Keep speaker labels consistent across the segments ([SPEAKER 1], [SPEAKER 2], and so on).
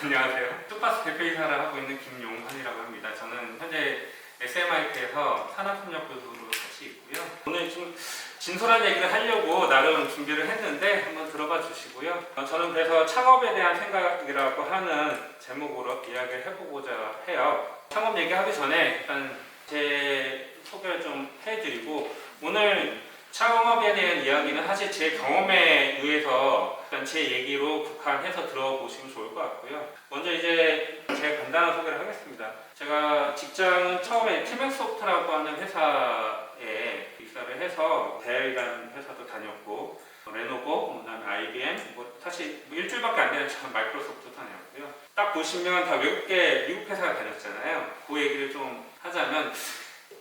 [SPEAKER 1] 안녕하세요. 투파스 대표이사를 하고 있는 김용환이라고 합니다. 저는 현재 SMIT에서 산업협력부로 같이 있고요. 오늘 좀 진솔한 얘기를 하려고 나름 준비를 했는데 한번 들어봐 주시고요. 저는 그래서 창업에 대한 생각이라고 하는 제목으로 이야기를 해보고자 해요. 창업 얘기하기 전에 일단 제 소개를 좀 해드리고, 오늘 창업에 대한 이야기는 사실 제 경험에 의해서 일단 제 얘기로 국한해서 들어보시면 좋을 것 같고요. 먼저 이제 제 간단한 소개를 하겠습니다. 제가 직장은 처음에 티맥소프트라고 하는 회사에 입사를 해서 대일이라는 회사도 다녔고, 레노버, 그다음에 IBM, 사실 일주일밖에 안 되는 전 마이크로소프트 다녔고요. 딱 보시면 다 외국계 미국 회사가 다녔잖아요. 그 얘기를 좀 하자면,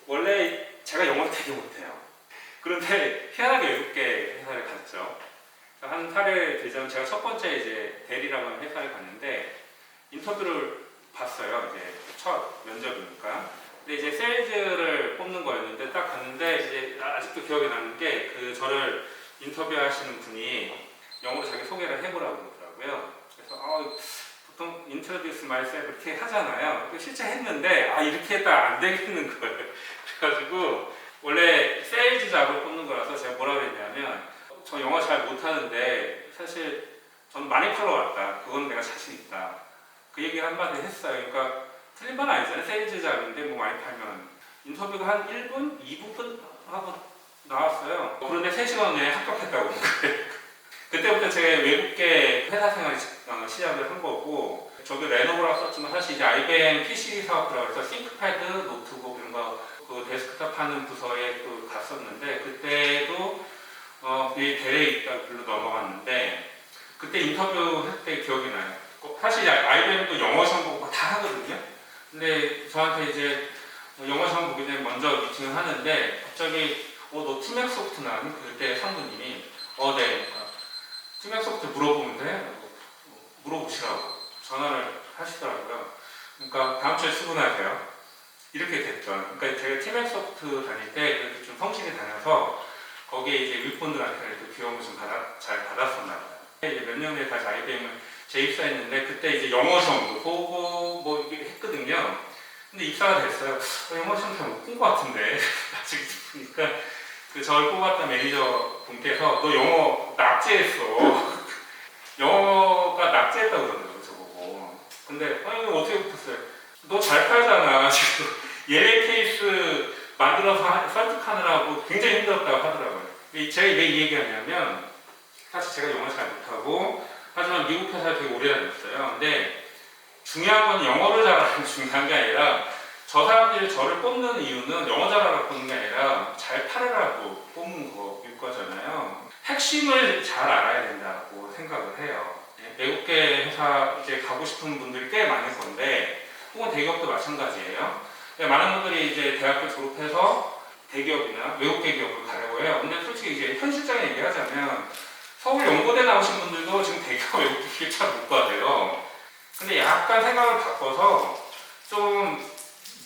[SPEAKER 1] 원래 제가 영어를 되게 못해요. 그런데 희한하게 외국계 회사를 갔죠. 한 사례를 들자면, 제가 첫 번째 이제 델이라고 하는 회사를 갔는데 인터뷰를 봤어요. 이제 첫 면접이니까. 근데 이제 세일즈를 뽑는 거였는데 딱 갔는데, 이제 아직도 기억에 남는 게, 저를 인터뷰하시는 분이 영어로 자기 소개를 해보라고 그러더라고요. 그래서 보통 introduce myself 이렇게 하잖아요. 실제 했는데 이렇게 했다 안 되겠는 거예요. 그래가지고 원래 세일즈 잡을 뽑는 거라서 제가 뭐라고 했냐면, 저 영어 잘 못하는데 사실 저는 많이 팔러 왔다. 그건 내가 자신 있다. 그 얘기 한마디 했어요. 그러니까 틀린 말 아니잖아요. 세일즈 잡인데 뭐 많이 팔면. 인터뷰가 한 1분, 2분 하고 나왔어요. 그런데 3시간 내에 합격했다고. 그때부터 제가 외국계 회사 생활을 시작을 한 거고, 저도 레노버라고 썼지만 사실 이제 IBM PC 사업이라고 해서 싱크패드, 노트북 이런 거 그 데스크탑 하는 부서에 또 갔었는데, 그때도 이 대회에 있다가 글로 넘어갔는데, 그때 인터뷰 할 때 기억이 나요. 사실 IBM도 영어 시험 보고 다 하거든요. 근데 저한테 이제 영어 시험 보기 전에 먼저 미팅을 하는데, 갑자기 너 티맥소프트 나니? 그때 상무님이 네. 티맥소프트 물어보면 돼? 물어보시라고 전화를 하시더라고요. 그러니까 다음 주에 출근하세요. 이렇게 됐죠. 그러니까 제가 티맥소프트 다닐 때 그래도 좀 성실히 다녀서 거기에 이제 윗분들한테 귀여운 거 좀 잘 받았었나 봐요. 이제 몇 년 후에 다시 IBM을 재입사했는데, 그때 이제 영어 시험도 보고 뭐 이게 했거든요. 근데 입사가 됐어요. 영어 시험 잘 못 본 것 같은데 나중에 보니까 저를 뽑았던 매니저 분께서 너 영어 낙제했어. 영어가 낙제했다고 그러더라고요, 저보고. 근데 어떻게 붙었어요? 너 잘 팔잖아. 지금 예외 케이스 만들어서 설득하느라고 굉장히 힘들었다고 하더라고요. 제가 왜 이 얘기하냐면, 사실 제가 영어를 잘 못하고, 하지만 미국 회사에 되게 오래 다녔어요. 근데 중요한 건 영어를 잘하는 중요한 게 아니라, 저 사람들이 저를 뽑는 이유는 영어 잘하라고 뽑는 게 아니라 잘 팔으라고 뽑는 거일 거잖아요. 핵심을 잘 알아야 된다고 생각을 해요. 외국계 회사 이제 가고 싶은 분들이 꽤 많을 건데, 혹은 대기업도 마찬가지예요. 많은 분들이 이제 대학교 졸업해서 대기업이나 외국계 기업을 가려고 해요. 근데 솔직히 이제 현실적인 얘기하자면, 서울 연고대 나오신 분들도 지금 대기업 외국계 기업 잘 못 가세요. 근데 약간 생각을 바꿔서 좀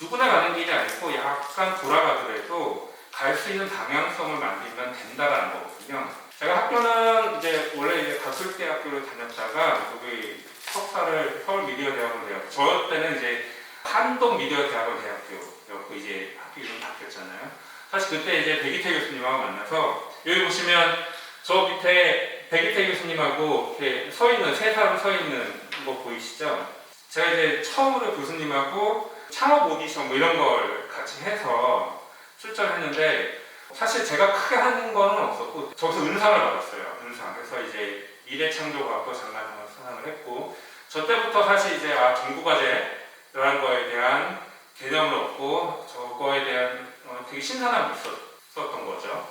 [SPEAKER 1] 누구나 가는 길이 아니고 약간 돌아가더라도 갈 수 있는 방향성을 만들면 된다라는 거거든요. 제가 학교는 이제 원래 이제 가톨대학교를 다녔다가 여기 석사를 서울미디어대학원 대학, 저 때는 이제 한동미디어대학원 대학교였고 이제 학교 이름 바뀌었잖아요. 사실 그때 이제 백이태 교수님하고 만나서, 여기 보시면 저 밑에 백이태 교수님하고 이렇게 서 있는, 세 사람 서 있는 거 보이시죠? 제가 이제 처음으로 교수님하고 창업 오디션 뭐 이런 걸 같이 해서 출전했는데, 사실 제가 크게 하는 거는 없었고, 저기서 은상을 받았어요. 은상. 그래서 이제 미래창조과학도 장관상을 수상을 했고, 저 때부터 사실 이제 정부과제라는 거에 대한 개념을 얻고, 저거에 대한 되게 신선함이 있었던 거죠.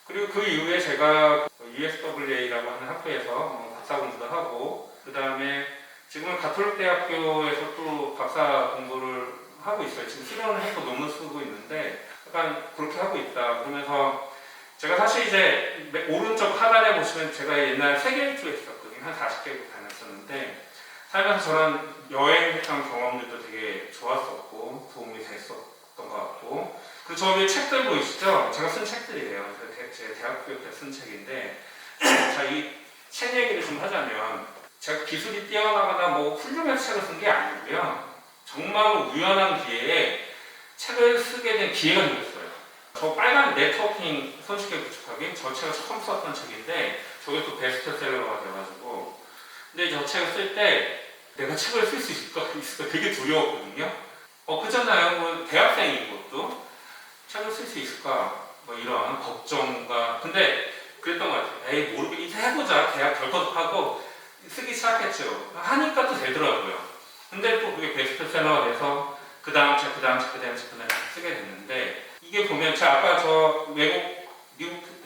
[SPEAKER 1] 그리고 그 이후에 제가 USWA라고 하는 학교에서 박사 공부도 하고, 그 다음에 지금은 가톨릭대학교에서 또 박사 공부를 하고 있어요. 지금 수련을 했고 논문 쓰고 있는데, 약간 그렇게 하고 있다. 그러면서 제가 사실 이제 오른쪽 하단에 보시면 제가 옛날 세계 일주에 있었거든요. 한 40개국 다녔었는데, 살면서 저런 여행했던 경험들도 되게 좋았었고 도움이 됐었던 것 같고, 그리고 저 위에 책들 보이시죠? 제가 쓴 책들이에요. 제 대학교 때 쓴 책인데, 자, 이 책 얘기를 좀 하자면, 제가 기술이 뛰어나거나 뭐 훌륭해서 책을 쓴 게 아니고요. 정말 우연한 기회에 책을 쓰게 된 기회가 생겼어요. 저 빨간 네트워킹 손쉽게 구축하기, 저 책을 처음 썼던 책인데 저게 또 베스트셀러가 돼가지고, 근데 저 책을 쓸 때 내가 책을 쓸 수 있을까 되게 두려웠거든요. 그잖아요. 뭐 대학생인 것도 책을 쓸 수 있을까 뭐 이런 걱정과, 근데 그랬던 것 같아요. 에이 모르겠, 이제 해보자. 대학 결석하고 쓰기 시작했죠. 하니까 또 되더라고요. 근데 또 그게 베스트셀러가 돼서 그 다음 책 쓰게 됐는데, 이게 보면 제가 아까 저 미국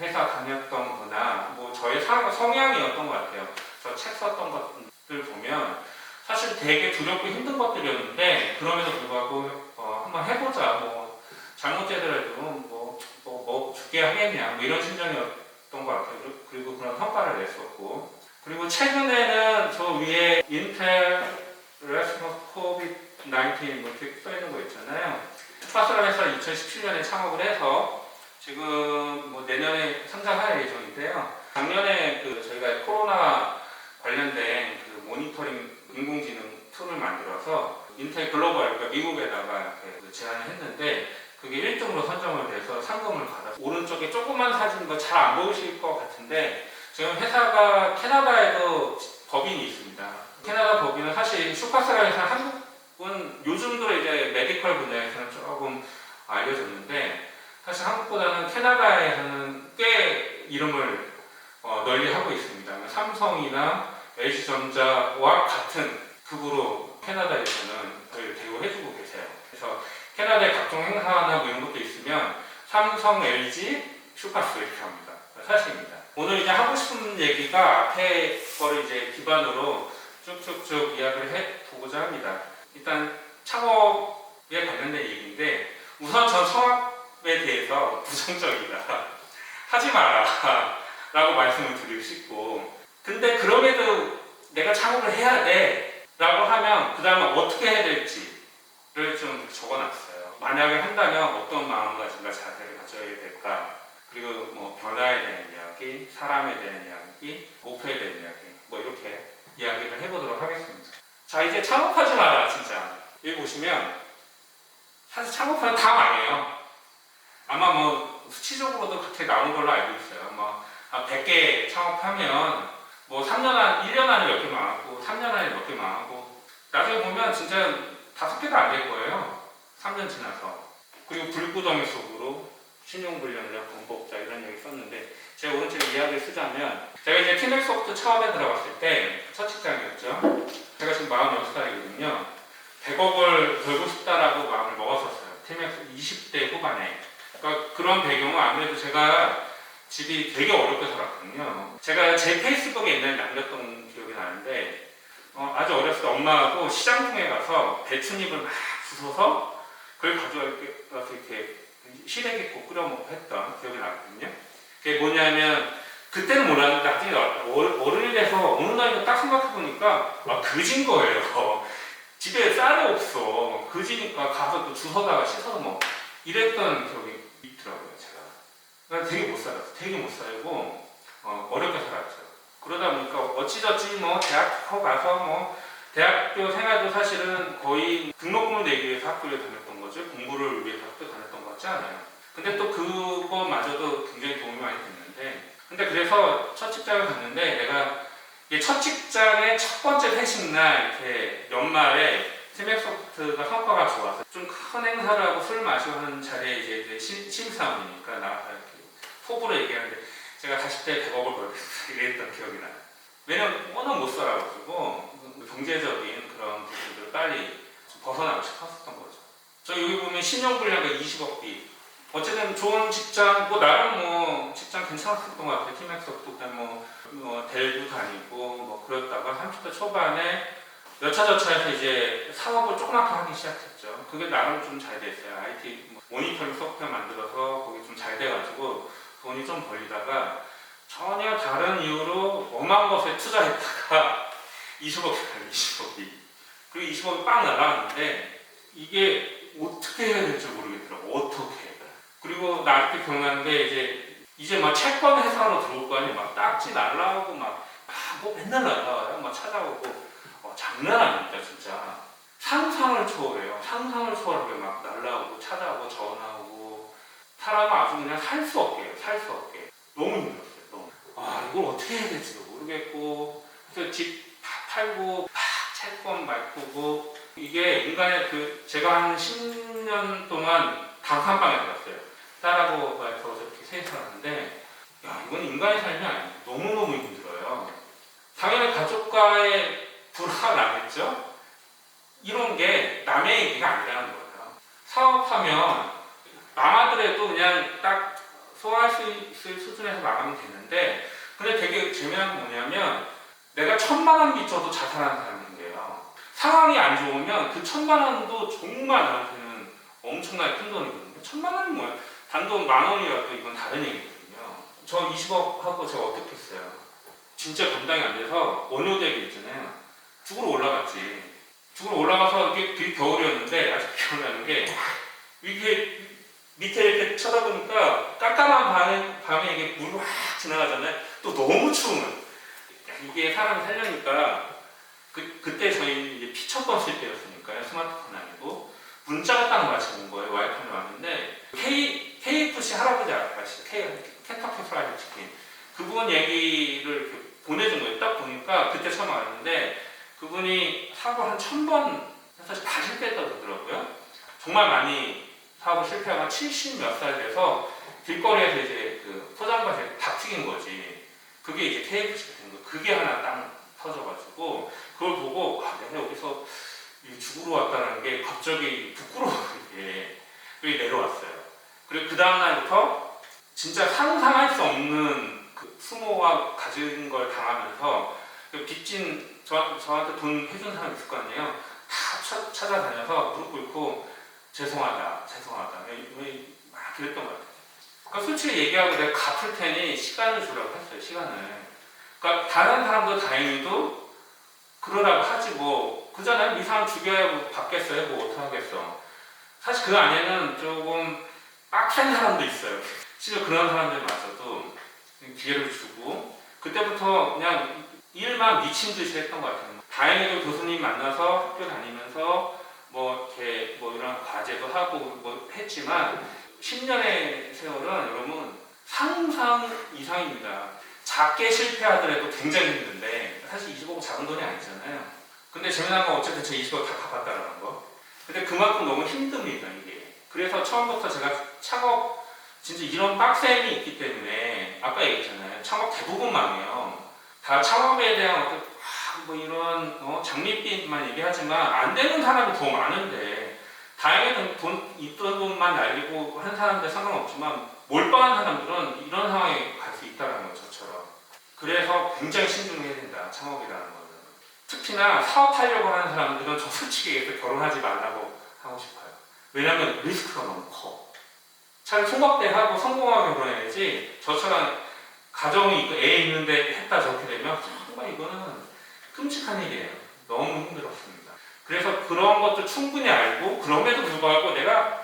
[SPEAKER 1] 회사 다녔던 거나 뭐 저의 성향이었던 것 같아요. 저 책 썼던 것들 보면 사실 되게 두렵고 힘든 것들이었는데, 그럼에도 불구하고 한번 해보자. 뭐 잘못되더라도 뭐 죽게 하겠냐 뭐 이런 심정이었던 것 같아요. 그리고 그런 성과를 냈었고, 그리고 최근에는 저 위에 인텔 레스포스 코비드-19 뭐 이렇게 써 있는 거 있잖아요. 슈퍼스라 회사 2017년에 창업을 해서 지금 뭐 내년에 상장할 예정인데요. 작년에 저희가 코로나 관련된 모니터링 인공지능 툴을 만들어서 인텔 글로벌, 그러니까 미국에다가 이렇게 제안을 했는데, 그게 1등으로 선정을 돼서 상금을 받아서, 오른쪽에 조그만 사진 거 잘 안 보이실 것 같은데 지금 회사가 캐나다에도 법인이 있습니다. 캐나다 법인은 사실 슈퍼스라 회사 한국은 요즘 들어 이제 메디컬 분야에서는 조금 알려졌는데, 사실 한국보다는 캐나다에서는 꽤 이름을 널리 하고 있습니다. 삼성이나 LG전자와 같은 급으로 캐나다에서는 저희를 대우해주고 계세요. 그래서 캐나다의 각종 행사나 뭐 이런 것도 있으면 삼성, LG, 슈퍼스 이렇게 합니다. 사실입니다. 오늘 이제 하고 싶은 얘기가 앞에 거를 이제 기반으로 쭉쭉쭉 이야기를 해보고자 합니다. 일단 창업에 관련된 얘기인데, 우선 전 창업에 대해서 부정적이다. 하지 마라 라고 말씀을 드리고 싶고, 근데 그럼에도 내가 창업을 해야 돼 라고 하면 그 다음에 어떻게 해야 될지를 좀 적어놨어요. 만약에 한다면 어떤 마음가짐과 자세를 가져야 될까, 그리고 뭐 변화에 대한 이야기, 사람에 대한 이야기, 목표에 대한 이야기, 뭐 이렇게 이야기를 해보도록 하겠습니다. 자, 이제 창업하지 마라. 진짜 여기 보시면 사실 창업하면 다 망해요. 아마 뭐 수치적으로도 그렇게 나온 걸로 알고 있어요. 뭐 100개 창업하면 뭐 1년 안에 몇 개 망하고 3년 안에 몇 개 망하고, 나중에 보면 진짜 5개도 안 될 거예요. 3년 지나서. 그리고 불구덩이 속으로 신용불량자, 범법자 이런 얘기 썼는데, 제가 오른쪽에 이야기를 쓰자면, 제가 이제 티맥소프트 처음에 들어갔을 때 첫 직장이었죠. 제가 지금 46살이거든요. 100억을 벌고 싶다라고 마음을 먹었었어요. 티맥스 20대 후반에. 그러니까 그런 배경은 아무래도 제가 집이 되게 어렵게 살았거든요. 제가 제 페이스북에 옛날에 남겼던 기억이 나는데, 아주 어렸을 때 엄마하고 시장통에 가서 배춧잎을 막 주워서 그걸 가져와서 이렇게 시래기국 끓여 먹고 했던 기억이 나거든요. 그게 뭐냐면, 그때는 몰랐는데 나중에 어른이 돼서 어느 날인가 딱 생각해보니까 그진 거예요. 집에 쌀이 없어. 그지니까 가서 또 주워다가 씻어서 먹고 이랬던 기억이 있더라고요. 제가 되게 못 살았어요. 되게 못 살고 어렵게 살았죠. 그러다 보니까 어찌저찌 뭐 대학교 가서 뭐 대학교 생활도 사실은 거의 등록금을 내기 위해서 학교를 다녔던 거죠. 공부를 위해서 학교 다녔던 것 같지 않아요. 근데 또 그거마저도 굉장히 도움이 많이 됐는데, 근데 그래서 첫 직장을 갔는데, 내가 첫 직장의 첫 번째 회식날 이렇게 연말에 티맥소프트가 성과가 좋아서 좀 큰 행사를 하고 술 마시고 하는 자리에 이제 신입사원이니까 나와서 이렇게 포부로 얘기하는데, 제가 40대에 100억을 벌겠다 이랬던 기억이 나요. 왜냐면 워낙 못 살아가지고 경제적인 그런 부분들을 빨리 벗어나고 싶었던 거죠. 저 여기 보면 신용불량가 20억비. 어쨌든 좋은 직장, 뭐 나름 뭐 직장 괜찮았던 것 같아요. 티맥소프트 때 뭐 델도 다니고 뭐 그랬다가 30대 초반에 여차저차해서 이제 사업을 조그맣게 하기 시작했죠. 그게 나름 좀 잘 됐어요. IT 모니터링 소프트웨어 만들어서 거기 좀 잘 돼가지고 돈이 좀 벌리다가 전혀 다른 이유로 엄한 것에 투자했다가 20억이 그리고 20억이 빵 날아갔는데, 이게 어떻게 해야 될지 모르겠더라고. 어떻게. 그리고 나 아직도 기억나는 게, 이제 막 채권 회사로 들어올 거 아니에요. 막 딱지 날라오고 막 뭐 맨날 날라와요. 막 찾아오고 장난 아닙니다 진짜. 상상을 초월해요. 상상을 초월하게 막 날라오고 찾아오고 전화오고 사람은 아주 그냥 살 수 없게 해요. 살 수 없게. 너무 힘들었어요. 너무. 이걸 어떻게 해야 될지도 모르겠고 그래서 집 다 팔고 막 채권 바꾸고 이게 인간의 제가 한 10년 동안 단칸방에 살았어요. 딸하고 와이프하고 저렇게 셋이 살았는데 이건 인간의 삶이 아니에요. 너무너무 힘들어요. 당연히 가족과의 불화가 나겠죠? 이런 게 남의 얘기가 아니라는 거예요. 사업하면 망하더라도 그냥 딱 소화할 수 있을 수준에서 망하면 되는데 근데 되게 재미난 게 뭐냐면 내가 1,000만 원 빚져도 자살하는 사람인데요. 상황이 안 좋으면 그 1,000만 원도 정말 나한테는 엄청나게 큰 돈이거든요. 1,000만 원이 뭐야? 단돈 10,000원이라도 이건 다른 얘기거든요. 저 20억 하고 제가 어떻게 했어요? 진짜 감당이 안 돼서 원효대교 있잖아요. 죽으러 올라갔지. 죽으러 올라가서 이게 되게 겨울이었는데 아직 기억나는 게 이렇게 밑에 이렇게 쳐다보니까 깜깜한 밤에 이게 물이 확 지나가잖아요. 또 너무 추우면 이게 사람이 살려니까 그때 저희 이제 피처번 쓸 때였으니까요. 스마트폰 아니고 문자가 딱 마치 온 거예요. 와이프한테 왔는데 KFC 할아버지 아시죠? 켄터키 프라이드 치킨 그분 얘기를 이렇게 보내준 거예요. 딱 보니까 그때 처음 알았는데 그분이 사고 한 1,000번 사실 다 실패했다고 그러더라고요. 정말 많이 사업을 실패하고 70 몇 살 돼서 길거리에서 이제 그 포장마차에 닭 튀긴 거지. 그게 이제 KFC가 된 거예요. 그게 하나 딱 터져가지고 그걸 보고 내가 여기서 죽으러 왔다는 게 갑자기 부끄러워게 내려왔어요. 그리고 그 다음날부터 진짜 상상할 수 없는 그 수모와 가진 걸 당하면서 빚진 저한테 돈 해준 사람 있을 거 아니에요. 다 찾아다녀서 무릎 꿇고 죄송하다 막 그랬던 것 같아요. 그러니까 솔직히 얘기하고 내가 갚을 테니 시간을 주라고 했어요. 시간을. 그러니까 다른 사람도 다행히도 그러라고 하지 뭐 그잖아요. 이 사람 죽여야 뭐 받겠어요. 뭐 어떡하겠어. 사실 그 안에는 조금 빡센 사람도 있어요. 실제 그런 사람들마저도 기회를 주고 그때부터 그냥 일만 미친 듯이 했던 것 같아요. 다행히도 교수님 만나서 학교 다니면서 뭐 이렇게 뭐 이런 과제도 하고 뭐 했지만 10년의 세월은 여러분 상상 이상입니다. 작게 실패하더라도 굉장히 힘든데 사실 20억 작은 돈이 아니잖아요. 근데 재미난 건 어쨌든 제 20억 다 갚았다는 거. 근데 그만큼 너무 힘듭니다 이게. 그래서 처음부터 제가 창업 진짜 이런 빡셈이 있기 때문에 아까 얘기했잖아요. 창업 대부분 망해요. 다 창업에 대한 어떤 뭐 이런 장밋빛만 얘기하지만 안 되는 사람이 더 많은데 다행히 돈 있던 돈만 날리고 한 사람들 상관없지만 몰빵한 사람들은 이런 상황에 갈 수 있다는 거 저처럼. 그래서 굉장히 신중해야 된다 창업이라는 거는. 특히나 사업하려고 하는 사람들은 저 솔직히 얘기해서 결혼하지 말라고 하고 싶어요. 왜냐하면 리스크가 너무 커. 차라리 총각대하고 성공하게 결혼해야지 저처럼 가정이 있고 애 있는데 했다 저렇게 되면 정말 이거는 끔찍한 일이에요. 너무 힘들었습니다. 그래서 그런 것도 충분히 알고 그럼에도 불구하고 내가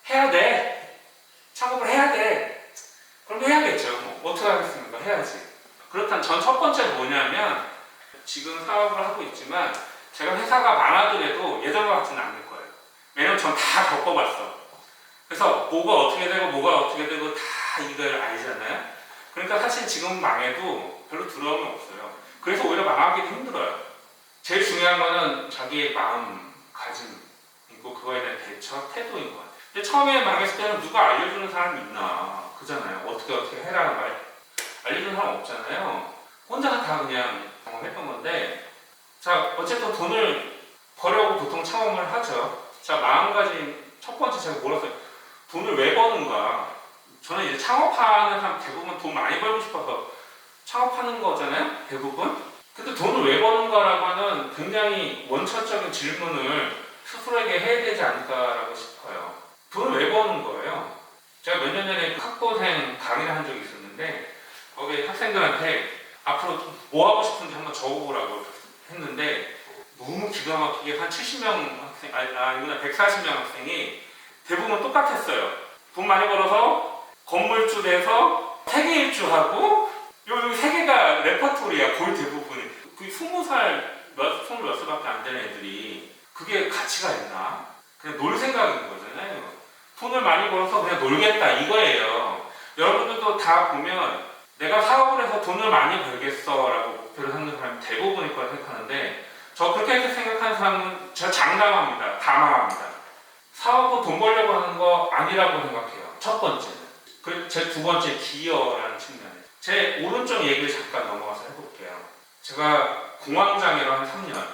[SPEAKER 1] 해야 돼. 창업을 해야 돼. 그럼 해야겠죠. 뭐 어떻게 하겠습니까? 해야지. 그렇다면 전 첫 번째가 뭐냐면 지금 사업을 하고 있지만 제가 회사가 망하더라도 예전과 같지는 않을 거예요. 왜냐면 전 다 겪어봤어. 그래서 뭐가 어떻게 되고 뭐가 어떻게 되고 다 이걸 알잖아요. 그러니까 사실 지금 망해도 별로 두려움이 없어요. 그래서 오히려 망하기도 힘들어요. 제일 중요한 거는 자기의 마음가짐이고 그거에 대한 대처, 태도인 것 같아요. 근데 처음에 망했을 때는 누가 알려주는 사람이 있나 그잖아요. 어떻게 해라 말 알려주는 사람 없잖아요. 혼자서 다 그냥 경험했던 건데 자 어쨌든 돈을 벌려고 보통 창업을 하죠. 자 마음가짐 첫 번째 제가 뭐라고 했어요. 돈을 왜 버는가. 저는 이제 창업하는 사람 대부분 돈 많이 벌고 싶어서 창업하는 거잖아요. 대부분. 근데 돈을 왜 버는가라고 하는 굉장히 원천적인 질문을 스스로에게 해야 되지 않을까라고 싶어요. 돈을 왜 버는 거예요? 제가 몇 년 전에 학부생 강의를 한 적이 있었는데 거기 학생들한테 앞으로 뭐 하고 싶은지 한번 적어보라고 했는데 너무 기가 막히게 한 70명 학생, 이거는 140명 학생이 대부분 똑같았어요. 돈 많이 벌어서 건물주 돼서 세계 일주하고 요 세 개가 레퍼토리야 거의 대부분. 우리 20살 스물 몇 살밖에 안 되는 애들이 그게 가치가 있나? 그냥 놀 생각인 거잖아요. 돈을 많이 벌어서 그냥 놀겠다 이거예요. 여러분들도 다 보면 내가 사업을 해서 돈을 많이 벌겠어 라고 목표를 삼는 사람이 대부분일 거라 생각하는데, 저 그렇게 생각하는 사람은 저 장담합니다. 다 망합니다. 사업은 돈 벌려고 하는 거 아니라고 생각해요. 첫 번째는. 그리고 제 두 번째 기여라는 측면에. 제 오른쪽 얘기를 잠깐 넘어가서 해볼게요. 제가 공황장애로 한 3년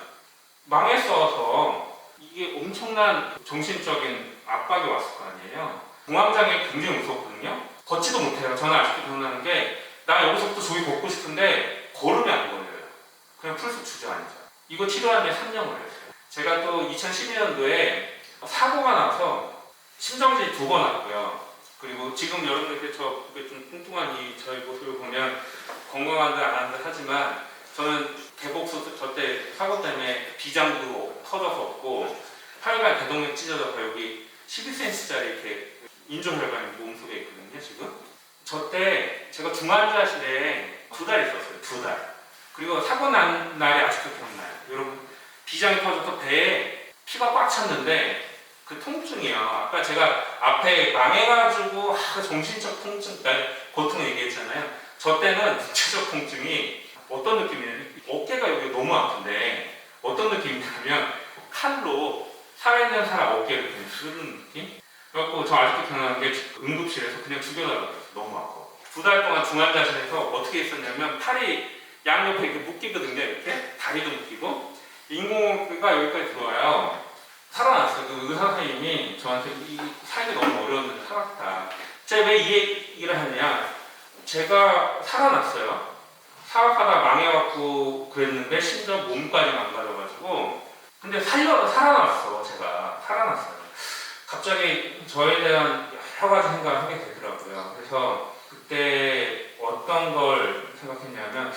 [SPEAKER 1] 망했어서 이게 엄청난 정신적인 압박이 왔을 거 아니에요. 공황장애 굉장히 무섭거든요. 걷지도 못해요. 저는 아직도 기억나는 게, 나 여기서부터 저기 걷고 싶은데 걸음이 안 걸려요. 그냥 풀숲 주저앉아. 이거 치료하는데 3년 걸렸어요. 제가 또 2012년도에 사고가 나서 심정지 2번 왔고요. 그리고 지금 여러분들 저 좀 뚱뚱한 저희 모습을 보면 건강한 듯 안 한 듯 하지만, 저는 대복수 저때 사고 때문에 비장도 터져서 없고 혈관 대동맥 찢어져서 여기 12cm짜리 이렇게 인조혈관이 몸속에 있거든요. 지금 저 때 제가 중환자실에 2달 있었어요. 2달. 그리고 사고 난 날이 아직도 기억나요. 여러분, 비장이 터져서 배에 피가 꽉 찼는데 그 통증이요. 아까 제가 앞에 망해가지고 정신적 통증, 고통 얘기했잖아요. 저 때는 육체적 통증이 어떤 느낌이냐면, 어깨가 여기 너무 아픈데 어떤 느낌이냐면 칼로 살아있는 사람 어깨를 그냥 쓰는 느낌? 그래갖고 저 아직도 기억나는 게, 응급실에서 그냥 죽여달라고 했어요. 너무 아파. 2달 동안 중환자실에서 어떻게 있었냐면, 팔이 양옆에 이렇게 묶이거든요. 이렇게 다리도 묶이고 인공호흡기가 여기까지 들어와요. 살아났어요. 그 의사 선생님이 저한테 이 살기 너무 어려웠는데 살았다. 제가 왜 이 얘기를 하냐, 제가 살아났어요. 사업하다 망해갖고 그랬는데 심지어 몸까지 망가져가지고, 근데 살아났어. 제가 살아났어요. 갑자기 저에 대한 여러 가지 생각을 하게 되더라고요. 그래서 그때 어떤 걸 생각했냐면,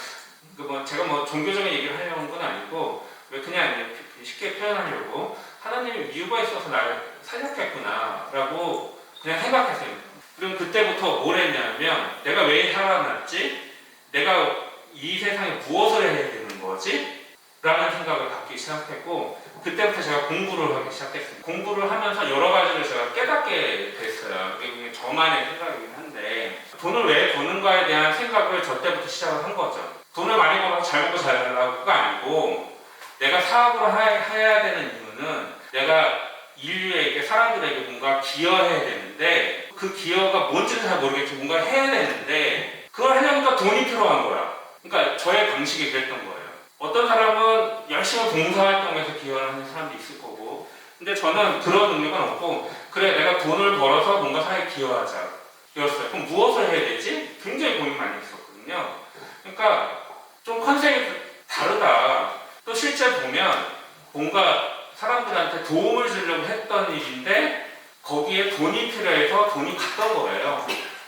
[SPEAKER 1] 제가 종교적인 얘기를 하려고 한 건 아니고, 왜 그냥 쉽게 표현하려고, 하나님의 이유가 있어서 나를 살렸겠구나 라고 그냥 생각했어요. 그럼 그때부터 뭘 했냐면, 내가 왜 살아났지? 내가 이 세상에 무엇을 해야 되는 거지? 라는 생각을 갖기 시작했고, 그때부터 제가 공부를 하기 시작했습니다. 공부를 하면서 여러 가지를 제가 깨닫게 됐어요. 이게 저만의 생각이긴 한데, 돈을 왜 버는가에 대한 생각을 저 때부터 시작을 한 거죠. 돈을 많이 벌어서 잘 먹고 잘 살라고가 아니고, 내가 사업을 해야 되는 이유는 내가 인류에게, 사람들에게 뭔가 기여해야 되는데, 그 기여가 뭔지는 잘 모르겠지만 뭔가 해야 되는데, 그걸 하려니까 돈이 필요한 거야. 그러니까 저의 방식이 그랬던 거예요. 어떤 사람은 열심히 봉사활동에서 기여를 하는 사람도 있을 거고, 근데 저는 그런 능력은 없고, 그래 내가 돈을 벌어서 뭔가 사회에 기여하자 이었어요. 그럼 무엇을 해야 되지? 굉장히 고민 많이 했었거든요. 그러니까 좀 컨셉이 다르다. 또 실제 보면 뭔가 사람들한테 도움을 주려고 했던 일인데 거기에 돈이 필요해서 돈이 갔던 거예요.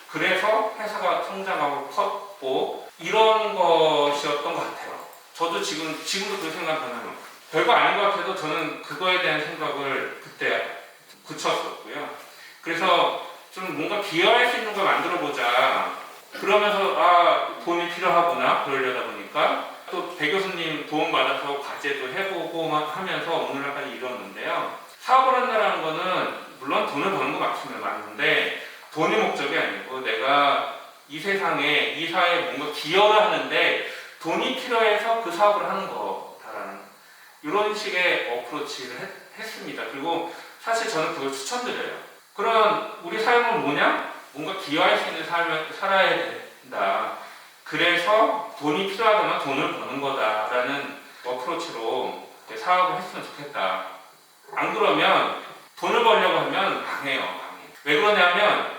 [SPEAKER 1] 그래서 회사가 성장하고 컸고 이런 것이었던 것 같아요. 저도 지금도 그 생각 변하면 별거 아닌 것 같아도 저는 그거에 대한 생각을 그때 굳혔었고요. 그래서 좀 뭔가 기여할 수 있는 걸 만들어보자. 그러면서 돈이 필요하구나 그러려다 보니까 또 배 교수님 도움받아서 과제도 해보고 하면서 오늘날까지 이뤘는데요. 사업을 한다는 거는 물론 돈을 버는 거 맞는데 돈이 목적이 아니고 내가 이 세상에 이 사회에 뭔가 기여를 하는데 돈이 필요해서 그 사업을 하는 거다라는 이런 식의 어프로치를 했습니다. 그리고 사실 저는 그걸 추천드려요. 그럼 우리 삶은 뭐냐? 뭔가 기여할 수 있는 삶을 살아야 된다. 그래서 돈이 필요하다면 돈을 버는 거다라는 어프로치로 사업을 했으면 좋겠다. 안 그러면 돈을 벌려고 하면 망해요. 왜 그러냐면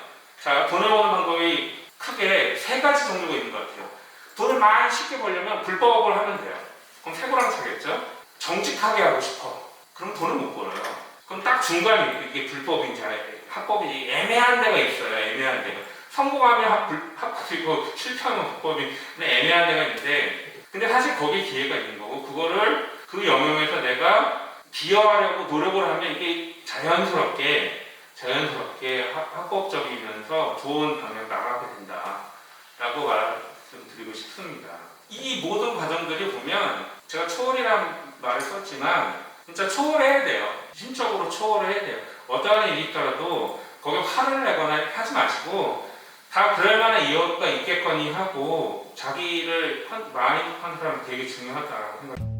[SPEAKER 1] 자, 돈을 버는 방법이 크게 3가지 종류가 있는 것 같아요. 돈을 많이 쉽게 벌려면 불법을 하면 돼요. 그럼 새고랑 차겠죠? 정직하게 하고 싶어. 그럼 돈을 못 벌어요. 그럼 딱 중간에 이게 불법인지 합법인지 애매한 데가 있어요. 애매한 데가. 성공하면 합법이고 실패하면 불법인 애매한 데가 있는데, 근데 사실 거기에 기회가 있는 거고, 그거를 그 영역에서 내가 기여하려고 노력을 하면 이게 자연스럽게 합법적이면서 좋은 방향 나가게 된다라고 말씀드리고 싶습니다. 이 모든 과정들이 보면 제가 초월이란 말을 썼지만 진짜 초월해야 돼요. 심적으로 초월을 해야 돼요. 어떠한 일이 있더라도 거기에 화를 내거나 하지 마시고 다 그럴 만한 이유가 있겠거니 하고 자기를 많이 컨트롤하면 되게 중요하다고 생각해요.